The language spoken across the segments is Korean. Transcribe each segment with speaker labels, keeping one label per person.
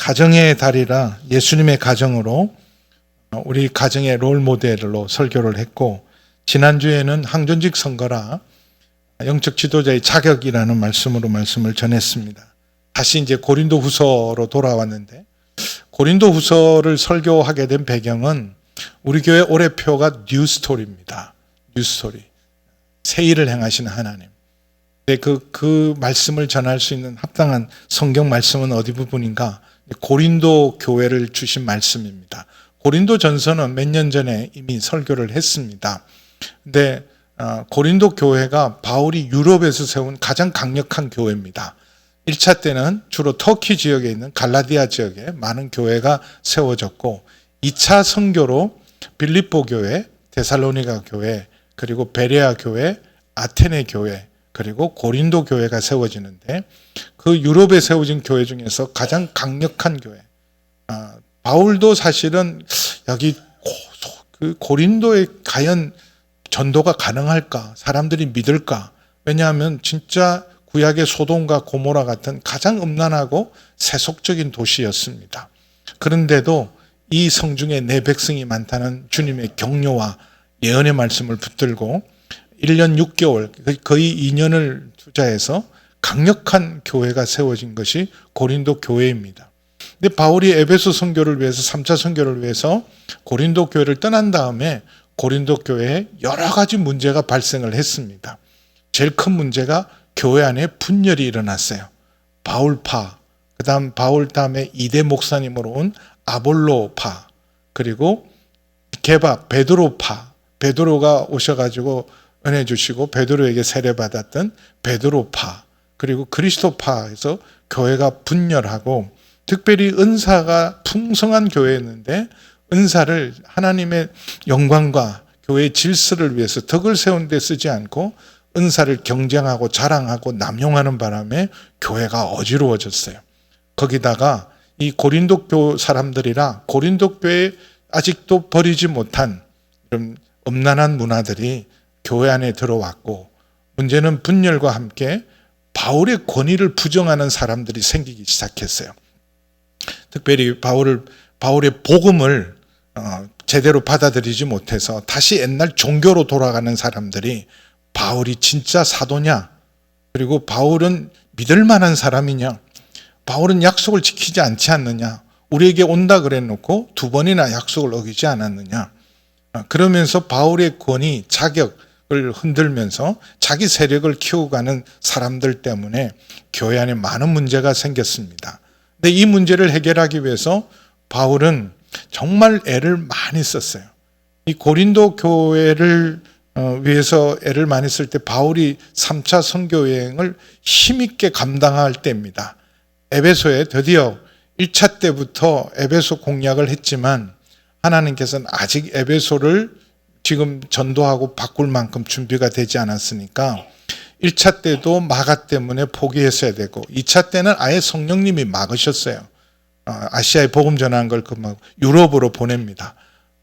Speaker 1: 가정의 달이라 예수님의 가정으로 우리 가정의 롤 모델로 설교를 했고, 지난주에는 항존직 선거라 영적 지도자의 자격이라는 말씀으로 말씀을 전했습니다. 다시 이제 고린도 후서로 돌아왔는데, 고린도 후서를 설교하게 된 배경은 우리 교회 올해표가 뉴스토리입니다. 뉴스토리. 새 일을 행하시는 하나님. 근데 그 말씀을 전할 수 있는 합당한 성경 말씀은 어디 부분인가? 고린도 교회를 주신 말씀입니다. 고린도 전서는 몇 년 전에 이미 설교를 했습니다. 근데 고린도 교회가 바울이 유럽에서 세운 가장 강력한 교회입니다. 1차 때는 주로 터키 지역에 있는 갈라디아 지역에 많은 교회가 세워졌고, 2차 선교로 빌립보 교회, 데살로니가 교회, 그리고 베레아 교회, 아테네 교회, 그리고 고린도 교회가 세워지는데, 그 유럽에 세워진 교회 중에서 가장 강력한 교회, 바울도 사실은 여기 그 고린도에 과연 전도가 가능할까? 사람들이 믿을까? 왜냐하면 진짜 구약의 소돔과 고모라 같은 가장 음란하고 세속적인 도시였습니다. 그런데도 이 성중에 내 백성이 많다는 주님의 격려와 예언의 말씀을 붙들고 1년 6개월, 거의 2년을 투자해서 강력한 교회가 세워진 것이 고린도 교회입니다. 근데 바울이 에베소 선교를 위해서 3차 선교를 위해서 고린도 교회를 떠난 다음에 고린도 교회에 여러 가지 문제가 발생을 했습니다. 제일 큰 문제가 교회 안에 분열이 일어났어요. 바울파, 그 다음 바울 다음에 이대 목사님으로 온 아볼로파, 그리고 게바 베드로파, 베드로가 오셔가지고 은혜 주시고 베드로에게 세례받았던 베드로파, 그리고 그리스도파에서 교회가 분열하고, 특별히 은사가 풍성한 교회였는데 은사를 하나님의 영광과 교회의 질서를 위해서 덕을 세운 데 쓰지 않고 은사를 경쟁하고 자랑하고 남용하는 바람에 교회가 어지러워졌어요. 거기다가 이 고린도 교 사람들이라 고린도 교회에 아직도 버리지 못한 그런 음란한 문화들이 교회 안에 들어왔고, 문제는 분열과 함께 바울의 권위를 부정하는 사람들이 생기기 시작했어요. 특별히 바울의 복음을 제대로 받아들이지 못해서 다시 옛날 종교로 돌아가는 사람들이 바울이 진짜 사도냐? 그리고 바울은 믿을 만한 사람이냐? 바울은 약속을 지키지 않지 않느냐? 우리에게 온다 그래놓고 2번이나 약속을 어기지 않았느냐? 그러면서 바울의 권위, 자격을 흔들면서 자기 세력을 키워가는 사람들 때문에 교회 안에 많은 문제가 생겼습니다. 근데 이 문제를 해결하기 위해서 바울은 정말 애를 많이 썼어요. 이 고린도 교회를 위해서 애를 많이 쓸 때 바울이 3차 선교 여행을 힘있게 감당할 때입니다. 에베소에 드디어 1차 때부터 에베소 공략을 했지만 하나님께서는 아직 에베소를 지금 전도하고 바꿀 만큼 준비가 되지 않았으니까 1차 때도 마가 때문에 포기했어야 되고, 2차 때는 아예 성령님이 막으셨어요. 아시아에 복음 전한 걸 유럽으로 보냅니다.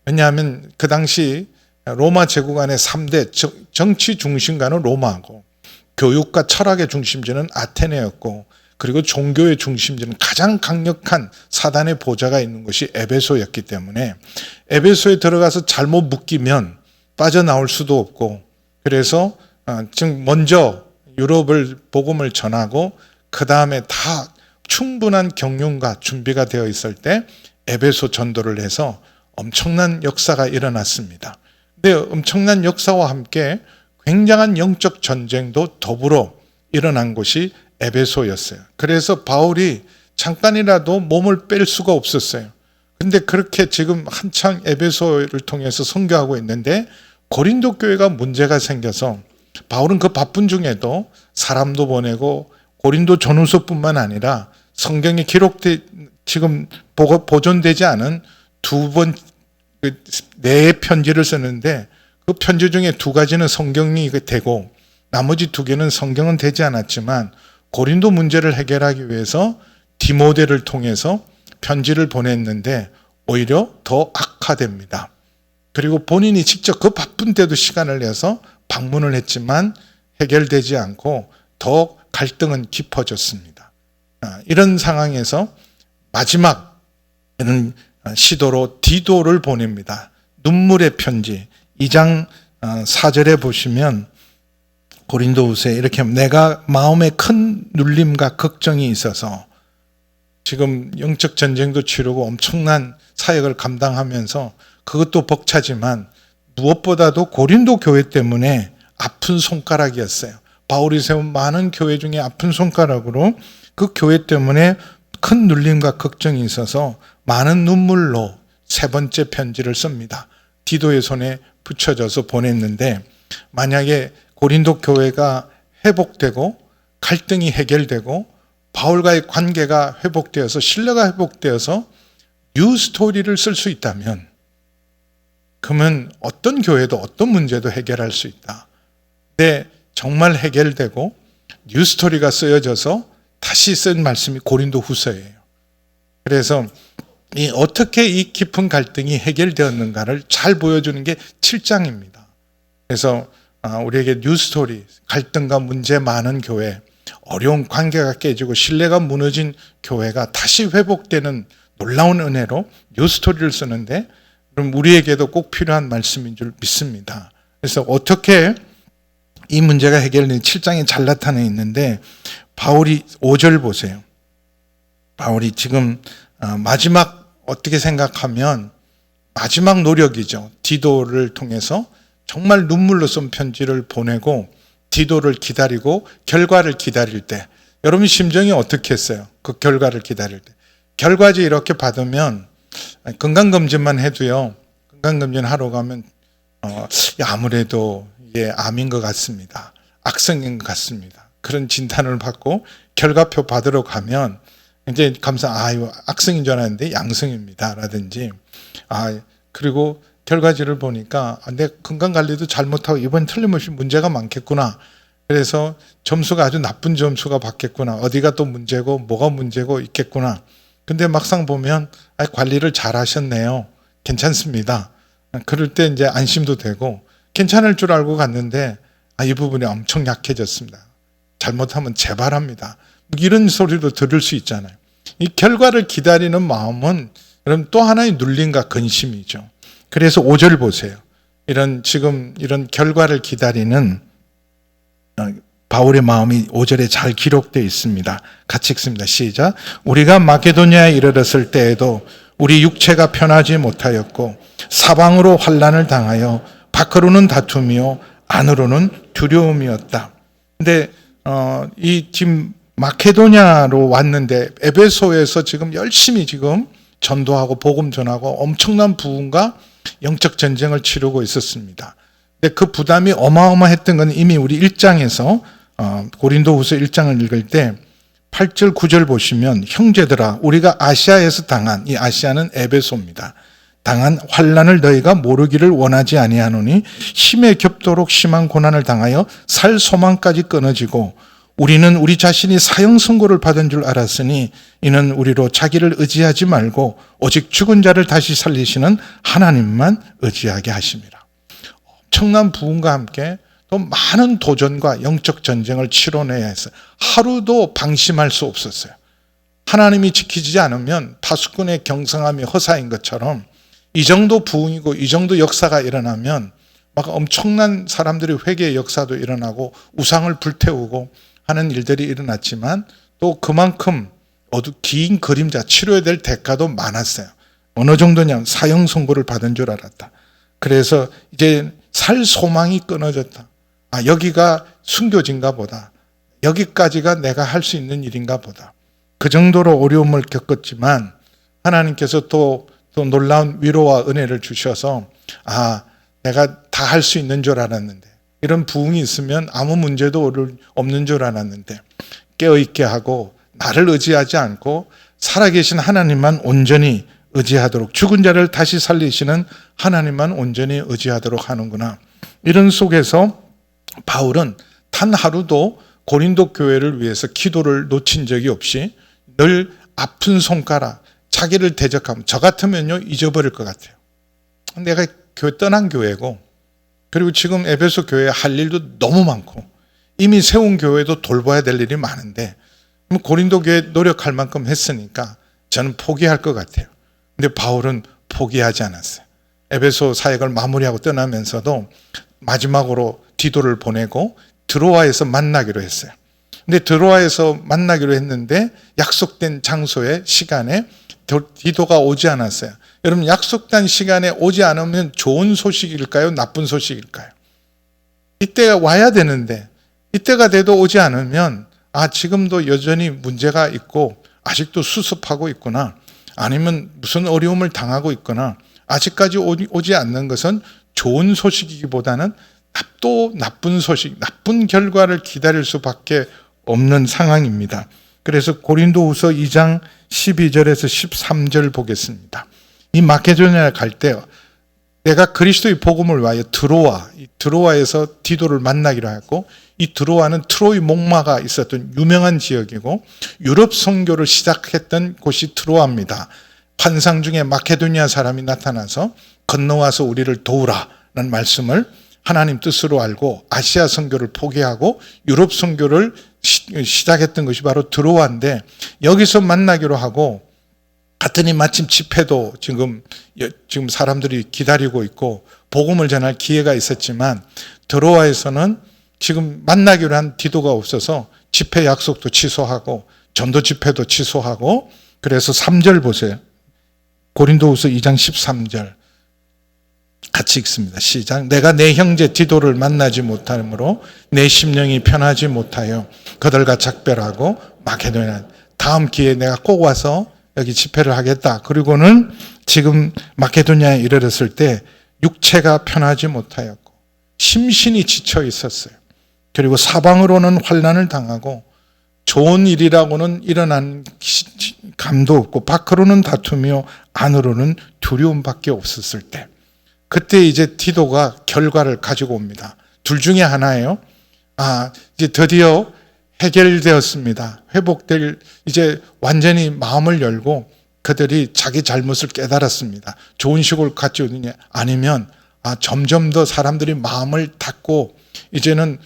Speaker 1: 왜냐하면 그 당시 로마 제국 안에 3대 정치 중심가는 로마고, 교육과 철학의 중심지는 아테네였고, 그리고 종교의 중심지는 가장 강력한 사단의 보좌가 있는 곳이 에베소였기 때문에 에베소에 들어가서 잘못 묶이면 빠져나올 수도 없고, 그래서 지금 먼저 유럽을 복음을 전하고 그 다음에 다 충분한 경륜과 준비가 되어 있을 때 에베소 전도를 해서 엄청난 역사가 일어났습니다. 근데 엄청난 역사와 함께 굉장한 영적 전쟁도 더불어 일어난 곳이 에베소였어요. 그래서 바울이 잠깐이라도 몸을 뺄 수가 없었어요. 근데 그렇게 지금 한창 에베소를 통해서 선교하고 있는데 고린도 교회가 문제가 생겨서 바울은 그 바쁜 중에도 사람도 보내고 고린도 전후서뿐만 아니라 성경에 지금 보존되지 않은 2번, 4의 편지를 쓰는데 그 편지 중에 2가지는 성경이 되고 나머지 2개는 성경은 되지 않았지만 고린도 문제를 해결하기 위해서 디모데를 통해서 편지를 보냈는데 오히려 더 악화됩니다. 그리고 본인이 직접 그 바쁜 때도 시간을 내서 방문을 했지만 해결되지 않고 더 갈등은 깊어졌습니다. 이런 상황에서 마지막 이런 시도로 디도를 보냅니다. 눈물의 편지 2장 4절에 보시면 고린도후서에 이렇게 내가 마음에 큰 눌림과 걱정이 있어서 지금 영적 전쟁도 치르고 엄청난 사역을 감당하면서 그것도 벅차지만 무엇보다도 고린도 교회 때문에 아픈 손가락이었어요. 바울이 세운 많은 교회 중에 아픈 손가락으로 그 교회 때문에 큰 눌림과 걱정이 있어서 많은 눈물로 세 번째 편지를 씁니다. 디도의 손에 붙여져서 보냈는데 만약에 고린도 교회가 회복되고 갈등이 해결되고 바울과의 관계가 회복되어서 신뢰가 회복되어서 뉴 스토리를 쓸 수 있다면 그러면 어떤 교회도 어떤 문제도 해결할 수 있다. 근데 정말 해결되고 뉴 스토리가 쓰여져서 다시 쓴 말씀이 고린도 후서예요. 그래서 어떻게 이 깊은 갈등이 해결되었는가를 잘 보여주는 게 7장입니다. 그래서 우리에게 뉴 스토리, 갈등과 문제 많은 교회, 어려운 관계가 깨지고 신뢰가 무너진 교회가 다시 회복되는 놀라운 은혜로 뉴 스토리를 쓰는데 그럼 우리에게도 꼭 필요한 말씀인 줄 믿습니다. 그래서 어떻게 이 문제가 해결되는 7장에 잘 나타나 있는데 바울이 5절 보세요. 바울이 지금 마지막 어떻게 생각하면 마지막 노력이죠. 디도를 통해서 정말 눈물로 쓴 편지를 보내고 디도를 기다리고 결과를 기다릴 때 여러분 심정이 어떻게 했어요? 그 결과를 기다릴 때. 결과지 이렇게 받으면 건강검진만 해도요. 건강검진 하러 가면 아무래도 이게 암인 것 같습니다. 악성인 것 같습니다. 그런 진단을 받고 결과표 받으러 가면 이제 이거 악성인 줄 알았는데 양성입니다. 라든지 그리고 결과지를 보니까 내 건강관리도 잘못하고 이번 틀림없이 문제가 많겠구나. 그래서 점수가 아주 나쁜 점수가 받겠구나. 어디가 또 문제고 뭐가 문제고 있겠구나. 근데 막상 보면 관리를 잘 하셨네요. 괜찮습니다. 그럴 때 이제 안심도 되고 괜찮을 줄 알고 갔는데 이 부분이 엄청 약해졌습니다. 잘못하면 재발합니다. 이런 소리도 들을 수 있잖아요. 이 결과를 기다리는 마음은 그럼 또 하나의 눌림과 근심이죠. 그래서 5절 보세요. 이런 결과를 기다리는 바울의 마음이 5절에 잘 기록되어 있습니다. 같이 읽습니다. 시작. 우리가 마게도냐에 이르렀을 때에도 우리 육체가 편하지 못하였고 사방으로 환난을 당하여 밖으로는 다툼이요 안으로는 두려움이었다. 근데 지금 마케도냐로 왔는데 에베소에서 지금 열심히 전도하고 복음 전하고 엄청난 부흥과 영적 전쟁을 치르고 있었습니다. 근데 그 부담이 어마어마했던 건 이미 우리 1장에서 고린도후서 1장을 읽을 때 8절 9절 보시면 형제들아 우리가 아시아에서 당한 이 아시아는 에베소입니다. 당한 환난을 너희가 모르기를 원하지 아니하노니 힘에 겹도록 심한 고난을 당하여 살 소망까지 끊어지고 우리는 우리 자신이 사형 선고를 받은 줄 알았으니 이는 우리로 자기를 의지하지 말고 오직 죽은 자를 다시 살리시는 하나님만 의지하게 하심이라. 엄청난 부흥과 함께 또 많은 도전과 영적 전쟁을 치러내야 했어요. 하루도 방심할 수 없었어요. 하나님이 지키지 않으면 파수꾼의 경성함이 허사인 것처럼 이 정도 부흥이고 이 정도 역사가 일어나면 막 엄청난 사람들이 회개의 역사도 일어나고 우상을 불태우고 하는 일들이 일어났지만 또 그만큼 긴 그림자 치료해야 될 대가도 많았어요. 어느 정도냐면 사형 선고를 받은 줄 알았다. 그래서 이제 살 소망이 끊어졌다. 여기가 순교진가 보다. 여기까지가 내가 할 수 있는 일인가 보다. 그 정도로 어려움을 겪었지만 하나님께서 또 놀라운 위로와 은혜를 주셔서 내가 다 할 수 있는 줄 알았는데 이런 부흥이 있으면 아무 문제도 없는 줄 알았는데 깨어있게 하고 나를 의지하지 않고 살아계신 하나님만 온전히 의지하도록 죽은 자를 다시 살리시는 하나님만 온전히 의지하도록 하는구나. 이런 속에서 바울은 단 하루도 고린도 교회를 위해서 기도를 놓친 적이 없이 늘 아픈 손가락, 자기를 대적하면 저 같으면요 잊어버릴 것 같아요. 내가 떠난 교회고 그리고 지금 에베소 교회에 할 일도 너무 많고 이미 세운 교회도 돌봐야 될 일이 많은데 고린도 교회 노력할 만큼 했으니까 저는 포기할 것 같아요. 근데 바울은 포기하지 않았어요. 에베소 사역을 마무리하고 떠나면서도 마지막으로 디도를 보내고 드로아에서 만나기로 했어요. 근데 드로아에서 만나기로 했는데 약속된 장소에 시간에 디도가 오지 않았어요. 여러분, 약속된 시간에 오지 않으면 좋은 소식일까요? 나쁜 소식일까요? 이때가 와야 되는데 이때가 돼도 오지 않으면 지금도 여전히 문제가 있고 아직도 수습하고 있구나, 아니면 무슨 어려움을 당하고 있거나 아직까지 오지 않는 것은 좋은 소식이기보다는 또 나쁜 소식, 나쁜 결과를 기다릴 수밖에 없는 상황입니다. 그래서 고린도후서 2장 12절에서 13절 보겠습니다. 이 마케도니아에 갈 때 내가 그리스도의 복음을 위하여 드로아에서 디도를 만나기로 하고, 이 드로아는 트로이 목마가 있었던 유명한 지역이고 유럽 선교를 시작했던 곳이 드로아입니다. 환상 중에 마케도니아 사람이 나타나서 건너와서 우리를 도우라는 말씀을 하나님 뜻으로 알고 아시아 선교를 포기하고 유럽 선교를 시작했던 것이 바로 드로아인데, 여기서 만나기로 하고 갔더니 마침 집회도 지금 사람들이 기다리고 있고 복음을 전할 기회가 있었지만 드로아에서는 지금 만나기로 한 디도가 없어서 집회 약속도 취소하고 전도 집회도 취소하고, 그래서 3절 보세요. 고린도후서 2장 13절 같이 읽습니다. 시작. 내가 내 형제 디도를 만나지 못하므로 내 심령이 편하지 못하여 그들과 작별하고 마케도니아, 다음 기회에 내가 꼭 와서 여기 집회를 하겠다. 그리고는 지금 마케도니아에 이르렀을 때 육체가 편하지 못하였고 심신이 지쳐 있었어요. 그리고 사방으로는 환난을 당하고 좋은 일이라고는 일어난 감도 없고 밖으로는 다투며 안으로는 두려움밖에 없었을 때, 그때 이제 디도가 결과를 가지고 옵니다. 둘 중에 하나예요. 이제 드디어 해결되었습니다. 회복될, 이제 완전히 마음을 열고 그들이 자기 잘못을 깨달았습니다. 좋은 시골 같지 않느냐? 아니면 점점 더 사람들이 마음을 닫고 이제는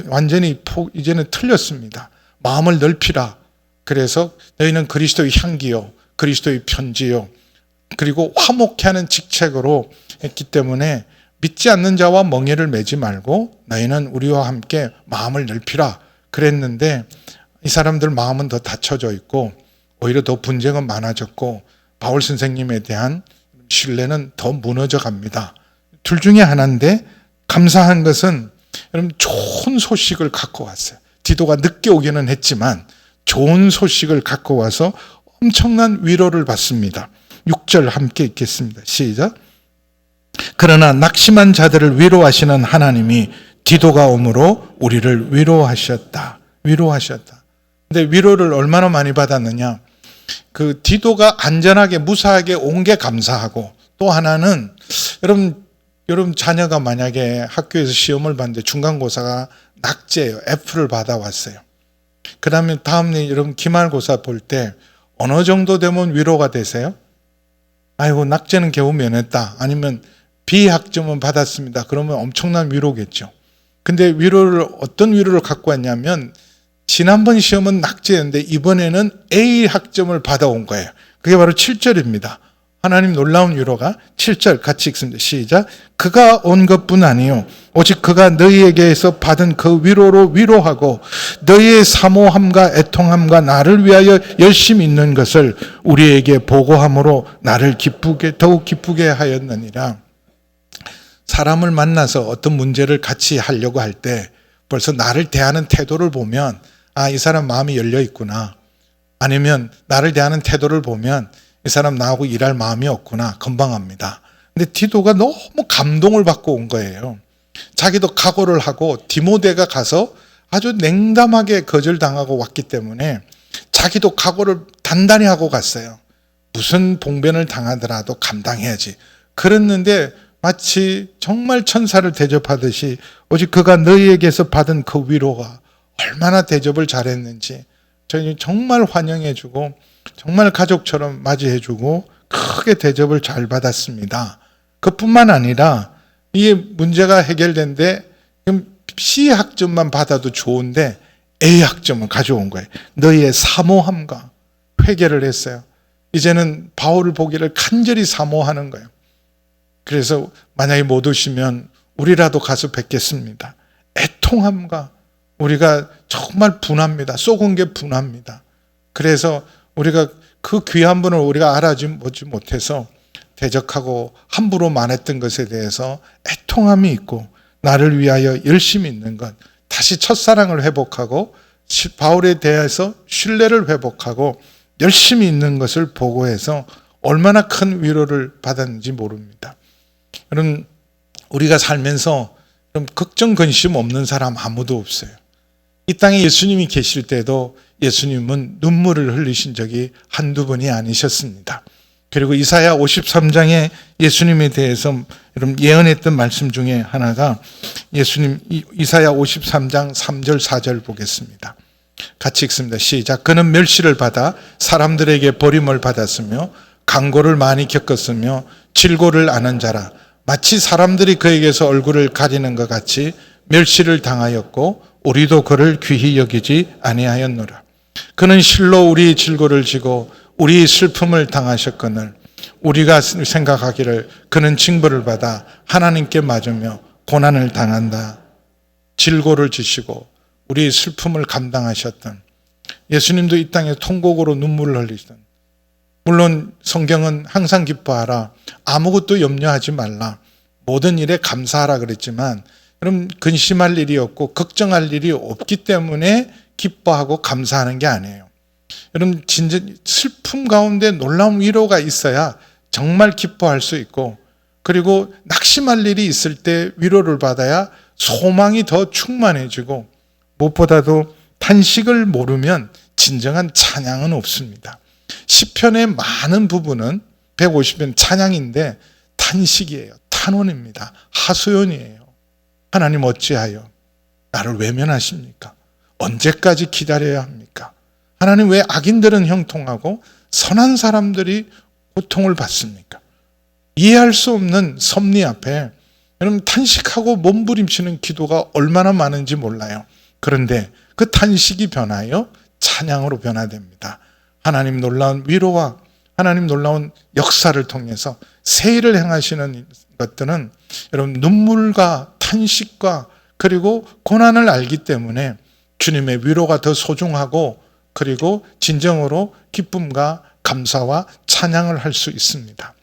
Speaker 1: 완전히 이제는 틀렸습니다. 마음을 넓히라. 그래서 너희는 그리스도의 향기요, 그리스도의 편지요, 그리고 화목케 하는 직책으로 했기 때문에 믿지 않는 자와 멍에를 매지 말고 너희는 우리와 함께 마음을 넓히라 그랬는데, 이 사람들 마음은 더 닫혀져 있고 오히려 더 분쟁은 많아졌고 바울 선생님에 대한 신뢰는 더 무너져 갑니다. 둘 중에 하나인데, 감사한 것은 여러분 좋은 소식을 갖고 왔어요. 디도가 늦게 오기는 했지만 좋은 소식을 갖고 와서 엄청난 위로를 받습니다. 6절 함께 읽겠습니다. 시작. 그러나 낙심한 자들을 위로하시는 하나님이 디도가 오므로 우리를 위로하셨다. 근데 위로를 얼마나 많이 받았느냐? 그 디도가 안전하게 무사하게 온 게 감사하고, 또 하나는 여러분 자녀가 만약에 학교에서 시험을 봤는데 중간고사가 낙제예요. F를 받아왔어요. 그 다음에 다음에 여러분 기말고사 볼 때 어느 정도 되면 위로가 되세요? 아이고 낙제는 겨우 면했다. 아니면 B학점은 받았습니다. 그러면 엄청난 위로겠죠. 근데 어떤 위로를 갖고 왔냐면, 지난번 시험은 낙제였는데 이번에는 A 학점을 받아온 거예요. 그게 바로 7절입니다. 하나님 놀라운 위로가 7절 같이 읽습니다. 시작. 그가 온 것뿐 아니요 오직 그가 너희에게서 받은 그 위로로 위로하고 너희의 사모함과 애통함과 나를 위하여 열심히 있는 것을 우리에게 보고함으로 나를 더욱 기쁘게 하였느니라. 사람을 만나서 어떤 문제를 같이 하려고 할 때 벌써 나를 대하는 태도를 보면 이 사람 마음이 열려 있구나, 아니면 나를 대하는 태도를 보면 이 사람 나하고 일할 마음이 없구나, 금방 압니다. 근데 디도가 너무 감동을 받고 온 거예요. 자기도 각오를 하고 디모데가 가서 아주 냉담하게 거절당하고 왔기 때문에 자기도 각오를 단단히 하고 갔어요. 무슨 봉변을 당하더라도 감당해야지. 그랬는데 마치 정말 천사를 대접하듯이 오직 그가 너희에게서 받은 그 위로가 얼마나 대접을 잘했는지 저희는 정말 환영해주고 정말 가족처럼 맞이해주고 크게 대접을 잘 받았습니다. 그뿐만 아니라 이 문제가 해결된데 C 학점만 받아도 좋은데 A 학점을 가져온 거예요. 너희의 사모함과 회개를 했어요. 이제는 바울을 보기를 간절히 사모하는 거예요. 그래서 만약에 못 오시면 우리라도 가서 뵙겠습니다. 애통함과 우리가 정말 분합니다. 쏘은 게 분합니다. 그래서 우리가 그 귀한 분을 우리가 알아보지 못해서 대적하고 함부로 말했던 것에 대해서 애통함이 있고 나를 위하여 열심히 있는 것, 다시 첫사랑을 회복하고 바울에 대해서 신뢰를 회복하고 열심히 있는 것을 보고해서 얼마나 큰 위로를 받았는지 모릅니다. 여러분, 우리가 살면서 걱정 근심 없는 사람 아무도 없어요. 이 땅에 예수님이 계실 때도 예수님은 눈물을 흘리신 적이 한두 번이 아니셨습니다. 그리고 이사야 53장에 예수님에 대해서 여러분 예언했던 말씀 중에 하나가 예수님 이사야 53장 3절 4절 보겠습니다. 같이 읽습니다. 시작. 그는 멸시를 받아 사람들에게 버림을 받았으며 강고를 많이 겪었으며 질고를 아는 자라. 마치 사람들이 그에게서 얼굴을 가리는 것 같이 멸시를 당하였고 우리도 그를 귀히 여기지 아니하였노라. 그는 실로 우리의 질고를 지고 우리의 슬픔을 당하셨거늘 우리가 생각하기를 그는 징벌을 받아 하나님께 맞으며 고난을 당한다. 질고를 지시고 우리의 슬픔을 감당하셨던 예수님도 이 땅에 통곡으로 눈물을 흘리던, 물론 성경은 항상 기뻐하라, 아무것도 염려하지 말라, 모든 일에 감사하라 그랬지만 여러분 근심할 일이 없고 걱정할 일이 없기 때문에 기뻐하고 감사하는 게 아니에요. 여러분 진짜 슬픔 가운데 놀라운 위로가 있어야 정말 기뻐할 수 있고, 그리고 낙심할 일이 있을 때 위로를 받아야 소망이 더 충만해지고, 무엇보다도 탄식을 모르면 진정한 찬양은 없습니다. 시편의 많은 부분은 150편 찬양인데 탄식이에요. 탄원입니다. 하소연이에요. 하나님 어찌하여 나를 외면하십니까? 언제까지 기다려야 합니까? 하나님 왜 악인들은 형통하고 선한 사람들이 고통을 받습니까? 이해할 수 없는 섭리 앞에 여러분 탄식하고 몸부림치는 기도가 얼마나 많은지 몰라요. 그런데 그 탄식이 변하여 찬양으로 변화됩니다. 하나님 놀라운 위로와 하나님 놀라운 역사를 통해서 새 일을 행하시는 것들은 여러분 눈물과 탄식과 그리고 고난을 알기 때문에 주님의 위로가 더 소중하고, 그리고 진정으로 기쁨과 감사와 찬양을 할 수 있습니다.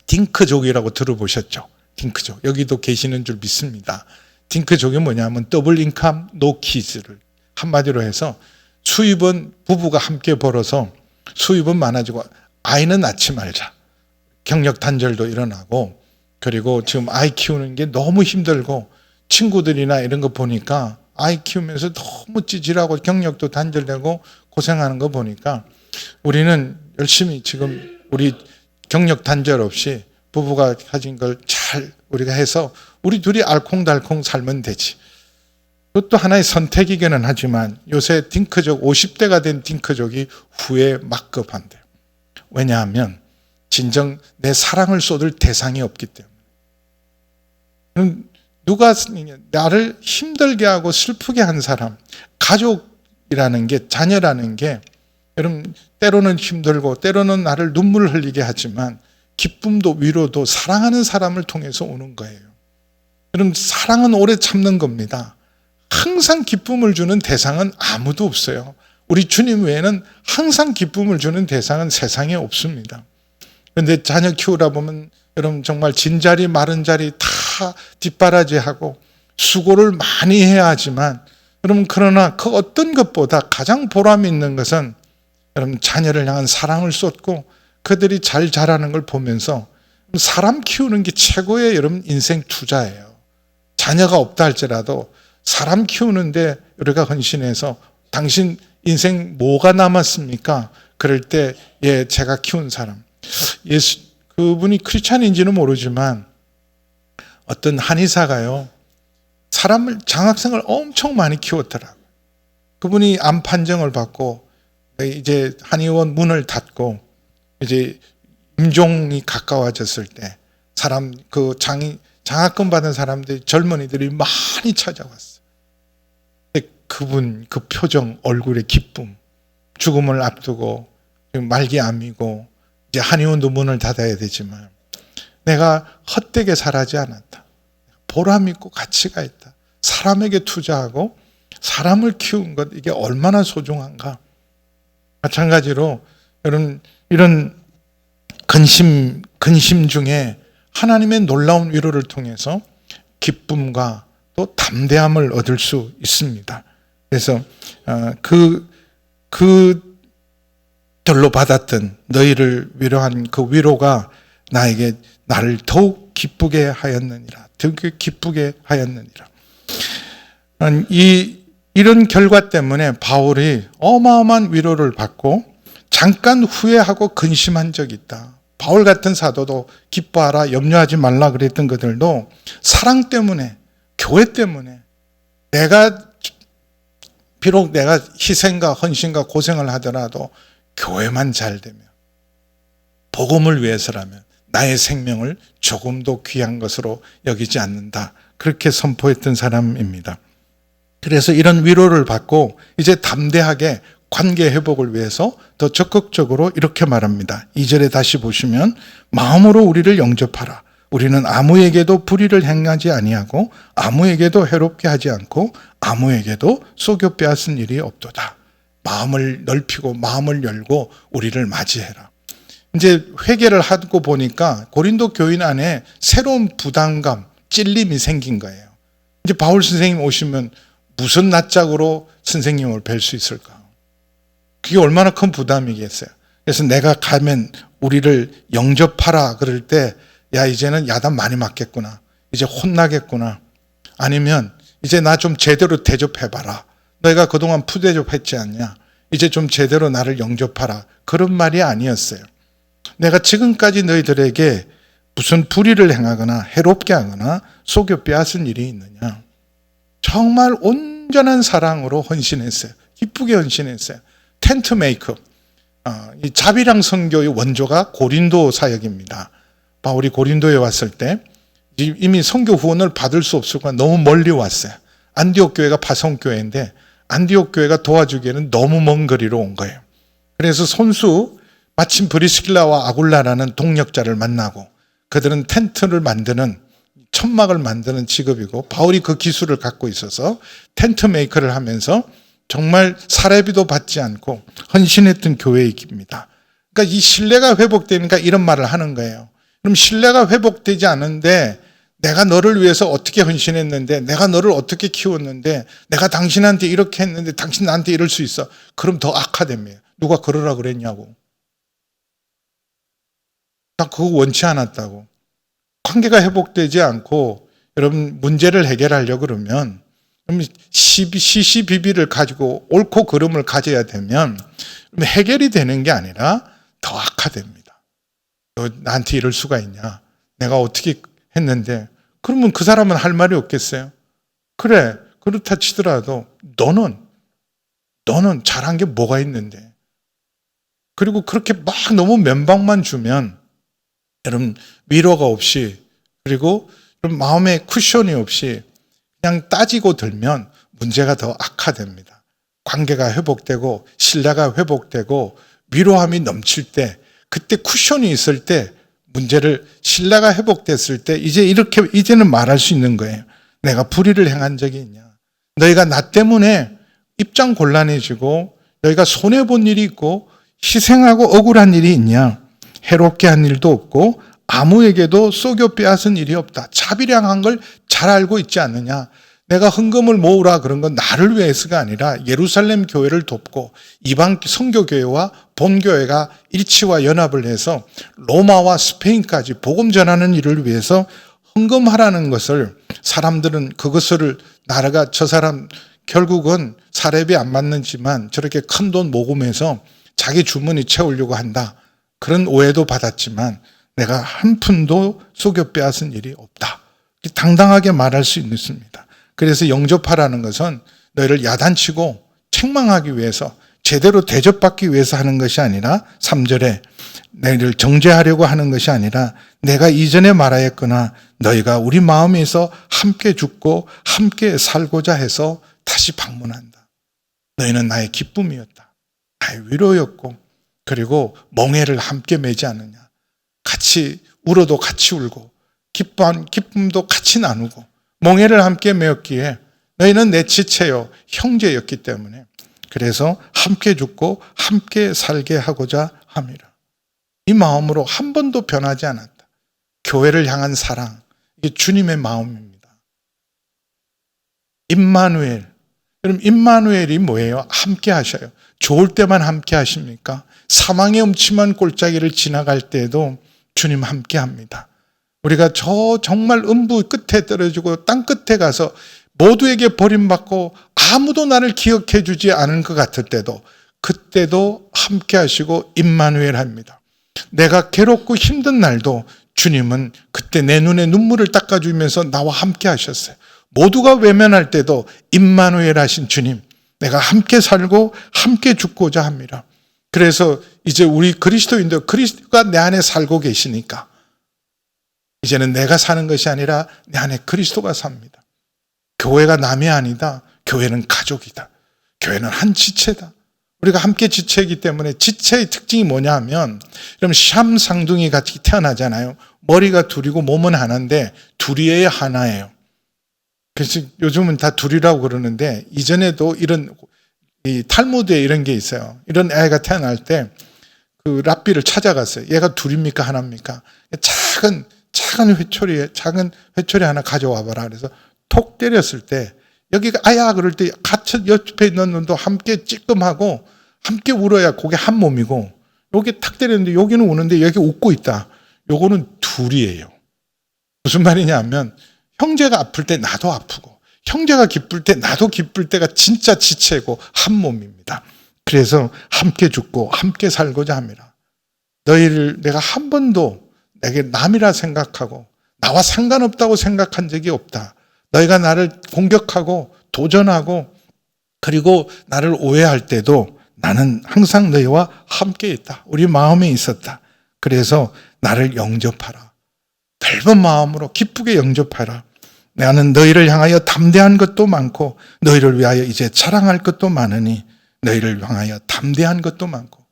Speaker 1: 딩크족이라고 들어보셨죠? 딩크족. 여기도 계시는 줄 믿습니다. 딩크족이 뭐냐면 더블 인컴 노 키즈를 한마디로 해서 수입은 부부가 함께 벌어서 수입은 많아지고 아이는 낳지 말자. 경력 단절도 일어나고, 그리고 지금 아이 키우는 게 너무 힘들고 친구들이나 이런 거 보니까 아이 키우면서 너무 찌질하고 경력도 단절되고 고생하는 거 보니까 우리는 열심히 지금 우리 경력 단절 없이 부부가 가진 걸 잘 우리가 해서 우리 둘이 알콩달콩 살면 되지. 그것도 하나의 선택이기는 하지만 요새 딩크족 50대가 된 딩크족이 후에 막급한대요. 왜냐하면 진정 내 사랑을 쏟을 대상이 없기 때문에. 누가 나를 힘들게 하고 슬프게 한 사람, 가족이라는 게, 자녀라는 게 여러분 때로는 힘들고 때로는 나를 눈물을 흘리게 하지만 기쁨도 위로도 사랑하는 사람을 통해서 오는 거예요. 여러분 사랑은 오래 참는 겁니다. 항상 기쁨을 주는 대상은 아무도 없어요. 우리 주님 외에는 항상 기쁨을 주는 대상은 세상에 없습니다. 그런데 자녀 키우다 보면 여러분 정말 진자리 마른 자리 다 뒷바라지하고 수고를 많이 해야 하지만 여러분 그러나 그 어떤 것보다 가장 보람 있는 것은 여러분 자녀를 향한 사랑을 쏟고 그들이 잘 자라는 걸 보면서 사람 키우는 게 최고의 여러분 인생 투자예요. 자녀가 없다 할지라도 사람 키우는데 우리가 헌신해서 당신 인생 뭐가 남았습니까? 그럴 때 예, 제가 키운 사람. 예수 그분이 크리스찬인지는 모르지만 어떤 한의사가요. 사람을 장학생을 엄청 많이 키웠더라고요. 그분이 암 판정을 받고 이제 한의원 문을 닫고 이제 임종이 가까워졌을 때 사람 그 장학금 받은 사람들이 젊은이들이 많이 찾아왔어요. 그분 그 표정 얼굴의 기쁨, 죽음을 앞두고 말기암이고 이제 한의원도 문을 닫아야 되지만 내가 헛되게 살아지 않았다. 보람 있고 가치가 있다. 사람에게 투자하고 사람을 키운 것, 이게 얼마나 소중한가. 마찬가지로 여러분, 이런 근심 중에 하나님의 놀라운 위로를 통해서 기쁨과 또 담대함을 얻을 수 있습니다. 그래서 그들로 받았던 너희를 위로한 그 위로가 나를 더욱 기쁘게 하였느니라. 더욱 기쁘게 하였느니라. 이런 결과 때문에 바울이 어마어마한 위로를 받고 잠깐 후회하고 근심한 적이 있다. 바울 같은 사도도 기뻐하라, 염려하지 말라 그랬던 것들도 사랑 때문에, 교회 때문에 비록 내가 희생과 헌신과 고생을 하더라도 교회만 잘 되면, 복음을 위해서라면 나의 생명을 조금도 귀한 것으로 여기지 않는다. 그렇게 선포했던 사람입니다. 그래서 이런 위로를 받고 이제 담대하게 관계 회복을 위해서 더 적극적으로 이렇게 말합니다. 2절에 다시 보시면 마음으로 우리를 영접하라. 우리는 아무에게도 불의를 행하지 아니하고 아무에게도 해롭게 하지 않고 아무에게도 속여 빼앗은 일이 없도다. 마음을 넓히고 마음을 열고 우리를 맞이해라. 이제 회개를 하고 보니까 고린도 교인 안에 새로운 부담감, 찔림이 생긴 거예요. 이제 바울 선생님 오시면 무슨 낯짝으로 선생님을 뵐 수 있을까? 그게 얼마나 큰 부담이겠어요. 그래서 내가 가면 우리를 영접하라 그럴 때, 야, 이제는 야단 많이 맞겠구나. 이제 혼나겠구나. 아니면 이제 나 좀 제대로 대접해봐라. 너희가 그동안 푸대접했지 않냐. 이제 좀 제대로 나를 영접하라. 그런 말이 아니었어요. 내가 지금까지 너희들에게 무슨 불의를 행하거나 해롭게 하거나 속여 빼앗은 일이 있느냐. 정말 온전한 사랑으로 헌신했어요. 기쁘게 헌신했어요. 텐트 메이커. 이 자비랑 선교의 원조가 고린도 사역입니다. 바울이 고린도에 왔을 때 이미 선교 후원을 받을 수 없을까 너무 멀리 왔어요. 안디옥 교회가 파송교회인데 안디옥 교회가 도와주기에는 너무 먼 거리로 온 거예요. 그래서 마침 브리스길라와 아굴라라는 동력자를 만나고, 그들은 텐트를 만드는, 천막을 만드는 직업이고 바울이 그 기술을 갖고 있어서 텐트 메이커를 하면서 정말 사례비도 받지 않고 헌신했던 교회입니다. 그러니까 이 신뢰가 회복되니까 이런 말을 하는 거예요. 그럼 신뢰가 회복되지 않은데 내가 너를 위해서 어떻게 헌신했는데, 내가 너를 어떻게 키웠는데, 내가 당신한테 이렇게 했는데 당신 나한테 이럴 수 있어. 그럼 더 악화됩니다. 누가 그러라 그랬냐고. 나 그거 원치 않았다고. 관계가 회복되지 않고 여러분 문제를 해결하려고 그러면 시시비비를 가지고 옳고 그름을 가져야 되면 해결이 되는 게 아니라 더 악화됩니다. 너 나한테 이럴 수가 있냐. 내가 어떻게 했는데. 그러면 그 사람은 할 말이 없겠어요. 그래, 그렇다 치더라도 너는 잘한 게 뭐가 있는데. 그리고 그렇게 막 너무 면박만 주면 여러분 위로가 없이, 그리고 마음에 쿠션이 없이 그냥 따지고 들면 문제가 더 악화됩니다. 관계가 회복되고 신뢰가 회복되고 위로함이 넘칠 때, 그때 쿠션이 있을 때, 신뢰가 회복됐을 때 이제는 말할 수 있는 거예요. 내가 불의를 행한 적이 있냐. 너희가 나 때문에 입장 곤란해지고 너희가 손해본 일이 있고 희생하고 억울한 일이 있냐. 해롭게 한 일도 없고 아무에게도 속여 빼앗은 일이 없다. 자비량한 걸 잘 알고 있지 않느냐. 내가 헌금을 모으라 그런 건 나를 위해서가 아니라 예루살렘 교회를 돕고 이방 선교교회와 본교회가 일치와 연합을 해서 로마와 스페인까지 복음 전하는 일을 위해서 헌금하라는 것을, 사람들은 그것을 나라가 저 사람 결국은 사례비 안 받는지만 저렇게 큰 돈 모금해서 자기 주머니 채우려고 한다. 그런 오해도 받았지만 내가 한 푼도 속여 빼앗은 일이 없다. 당당하게 말할 수 있습니다. 그래서 영접하라는 것은 너희를 야단치고 책망하기 위해서, 제대로 대접받기 위해서 하는 것이 아니라 3절에 너희를 정죄하려고 하는 것이 아니라 내가 이전에 말하였거나 너희가 우리 마음에서 함께 죽고 함께 살고자 해서 다시 방문한다. 너희는 나의 기쁨이었다. 나의 위로였고 그리고 멍에를 함께 매지 않느냐. 같이 울어도 같이 울고 기쁨도 같이 나누고 멍에를 함께 메었기에 너희는 내 지체요 형제였기 때문에 그래서 함께 죽고 함께 살게 하고자 함이라. 이 마음으로 한 번도 변하지 않았다. 교회를 향한 사랑, 이게 주님의 마음입니다. 임마누엘. 여러분 임마누엘이 뭐예요? 함께 하셔요. 좋을 때만 함께 하십니까? 사망의 음침한 골짜기를 지나갈 때에도 주님 함께 합니다. 우리가 정말 음부 끝에 떨어지고 땅 끝에 가서 모두에게 버림받고 아무도 나를 기억해 주지 않은 것 같을 때도 그때도 함께 하시고 임마누엘 합니다. 내가 괴롭고 힘든 날도 주님은 그때 내 눈에 눈물을 닦아주면서 나와 함께 하셨어요. 모두가 외면할 때도 임마누엘 하신 주님, 내가 함께 살고 함께 죽고자 합니다. 그래서 이제 우리 그리스도인들, 그리스도가 내 안에 살고 계시니까 이제는 내가 사는 것이 아니라 내 안에 그리스도가 삽니다. 교회가 남이 아니다. 교회는 가족이다. 교회는 한 지체다. 우리가 함께 지체이기 때문에 지체의 특징이 뭐냐 하면 여러분 샴 쌍둥이 같이 태어나잖아요. 머리가 둘이고 몸은 하나인데 둘이에요 하나예요. 그래서 요즘은 다 둘이라고 그러는데 이전에도 이런 이 탈무드에 이런 게 있어요. 이런 아이가 태어날 때 그 랍비를 찾아갔어요. 얘가 둘입니까 하나입니까? 작은 회초리 하나 가져와 봐라. 그래서 톡 때렸을 때 여기가 아야 그럴 때 같이 옆에 있는 놈도 함께 찌끔하고 함께 울어야 그게 한 몸이고 여기 탁 때렸는데 여기는 우는데 여기 웃고 있다. 요거는 둘이에요. 무슨 말이냐 하면 형제가 아플 때 나도 아프고 형제가 기쁠 때 나도 기쁠 때가 진짜 지체고 한 몸입니다. 그래서 함께 죽고 함께 살고자 합니다. 너희를 내가 한 번도 내게 남이라 생각하고 나와 상관없다고 생각한 적이 없다. 너희가 나를 공격하고 도전하고 그리고 나를 오해할 때도 나는 항상 너희와 함께 있다. 우리 마음에 있었다. 그래서 나를 영접하라. 넓은 마음으로 기쁘게 영접하라. 나는 너희를 향하여 담대한 것도 많고 너희를 위하여 이제 자랑할 것도 많으니 너희를 향하여 담대한 것도 많고